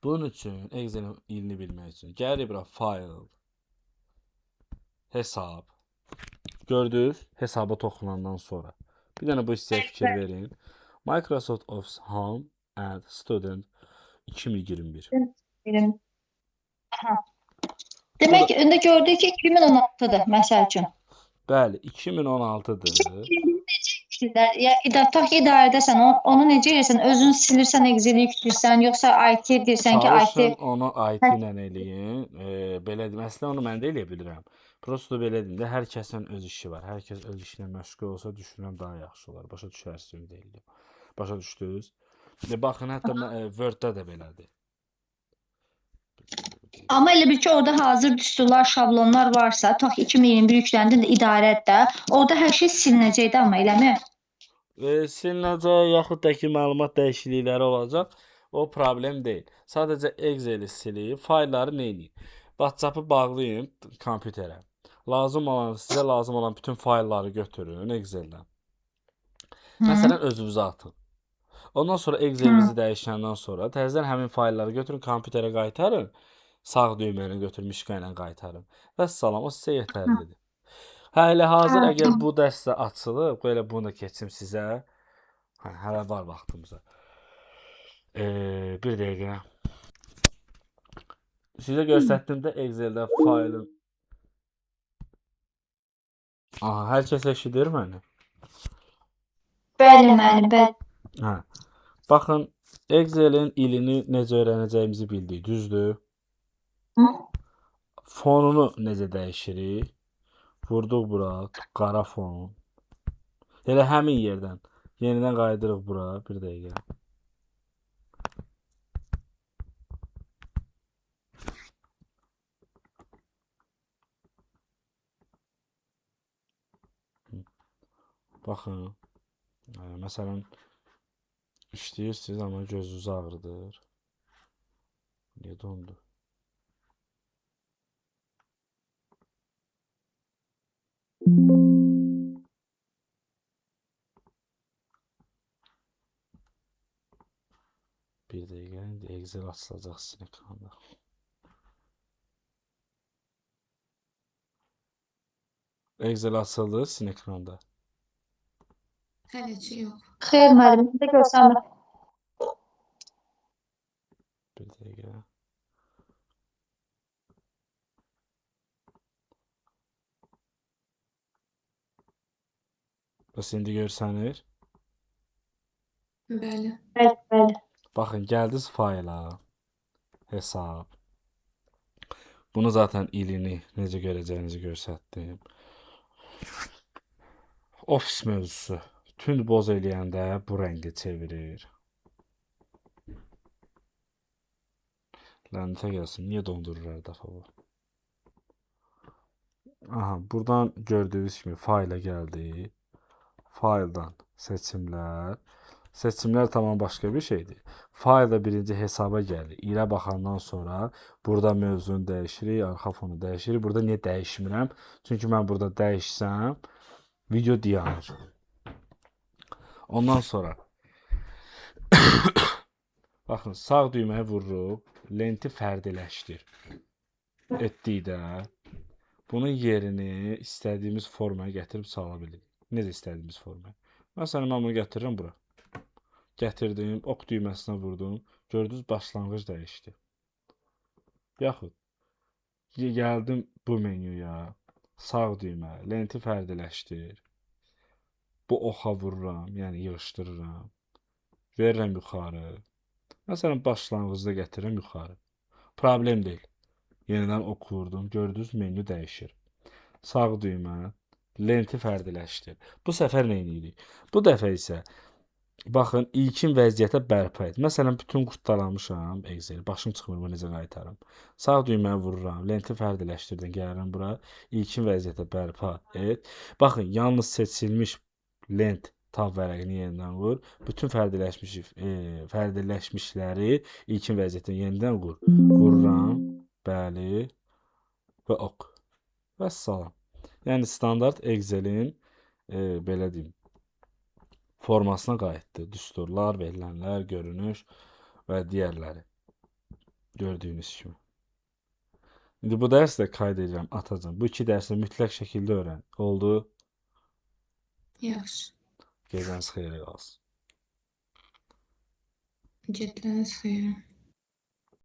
Bunun üçün Excel'in ilini bilmək üçün gəlirik bura file, hesab. Gördünüz? Hesaba toxunandan sonra. Bir dənə bu hissəyə fikir verin. Microsoft Office Home and Student 2021. Benim. Aha. Bu Demək da, ki, öndə gördük ki 2016-dır məsəl üçün. bəli, 2016-dır. Necə yükləyirlər? Ya tutaq ki, idarədəsən, onu necə edirsən? Özün silirsən, Excel-i yükləyirsən, yoxsa IT deyirsən ki, Çalışın IT onu IT ilə eləyin. Belə deyim, əslində onu mən də eləyə bilirəm. Prosto belə deyim də, hər kəsin öz işi var. Hər kəs öz işinə məşğul olsa düşünürəm daha yaxşı olar. Başa düşərsiniz deyildim. Başa düşdünüz? Baxın, hətta Word-də də belədir. Amma elə bil ki, orada hazır düsturlar, şablonlar varsa, tutaq ki, 2021 yükləndi də idarədə, orada hər şey silinəcəkdi amma eləmi? Silinəcək, yaxud da ki, məlumat dəyişiklikləri olacaq. O problem deyil. Sadəcə Excel-i silib, faylları nə edin? WhatsApp-ı bağlayın kompüterə. Sizə lazım olan bütün faylları götürün Excel-dən. Məsələn, özünüzə atın. Ondan sonra Excel-inizi dəyişəndən sonra təzədən həmin faylları götürün, kompüterə qaytarın. Sağ düyməni götürün, mişqa ilə qaytarın. Vəssalam, o sizə yetərlidir. Hələ-hazır əgər bu dəstə açılıb, belə bunu da keçim sizə. Hələ var vaxtımıza. Bir dəqiqə. Sizə göstərdim də Excel-də faylın. Aha, hər kəs eşidir məni? Bəli, müəllim, bəli. Hə. Baxın, Excel-in ilini necə öyrənəcəyimizi bildik, düzdür? Fonunu necə dəyişirik? Vurduq bura, qara fon. Elə həmin yerdən yenidən qayıdırıq bura, bir dəqiqə. Baxın, məsələn, işləyirsiniz, amma gözünüzü ağrıdır. Niyə dondu? Bir dəqiqə, indi Excel açılacaq sizin ekranda. Excel açıldı sizin ekranda. Hələ yox. Xeyr, müəllim, bizdə göstərmir. Bir dəqiqə. Bəs indi görsənir. Bəli. Bəli, bəli. Baxın, gəldiniz fayla, hesab. Bunu zaten ilini necə görəcəyinizi göstərdim. Ofis mövzusu. Tünd boz eləyəndə bu rəngi çevirir. Lənətə gəlsin, niyə dondurur hər dəfə bu? Aha, buradan gördüyünüz kimi fayla gəldi. Fayldan seçimlər. Seçimlər tamam başqa bir şeydir. Faylda birinci hesaba gəlir. İlə baxandan sonra burada mövzunu dəyişirik, arxa fonu dəyişirik. Burada niyə dəyişmirəm? Çünki mən burada dəyişsəm video dayanır. Ondan sonra baxın, sağ düyməyə vururuq. Lenti fərdiləşdir. Etdikdə bunun yerini istədiyimiz formaya gətirib sala bilirik. Necə istədiyimiz formaya. Məsələn, mən bunu gətirirəm bura. Gətirdim, ox düyməsinə vurdum. Gördünüz, başlanğıc dəyişdi. Yaxud gəldim bu menüyə. Sağ düymə, lenti fərdiləşdir. Bu oxa vururam, yəni yığışdırıram. Verirəm yuxarı. Məsələn, başlanğıcda gətirirəm yuxarı. Problem deyil. Yenidən ox vurdum. Gördünüz, menü dəyişir. Sağ düymə, lenti fərdiləşdir. Bu səfər nə edirik? Bu dəfə isə baxın, ilkin vəziyyətə bərpa et. Məsələn, bütün qurtalamışam Excel. Başım çıxmır, bu necə qaytarım. Sağ düyməyə vururam, lenti fərdiləşdirdim, gəlirəm bura. İlkin vəziyyətə bərpa et. Baxın, yalnız seçilmiş lent tab vərəqini yenidən vur. Bütün fərdiləşmişləri ilkin vəziyyətə yenidən vur. Vururam, bəli və ox. Vəssalam. Yəni standart Excel-in belə deyim, formasına qayıtdı. Düsturlar, verilənlər, görünüş və digərləri. Gördüyünüz kimi. İndi bu dərsdə qayd edirəm atacan. Bu iki dərsi mütləq şəkildə öyrən. Oldu? Yaxşı. Gecəniz xeyirli olsun. Gecəniz xeyir.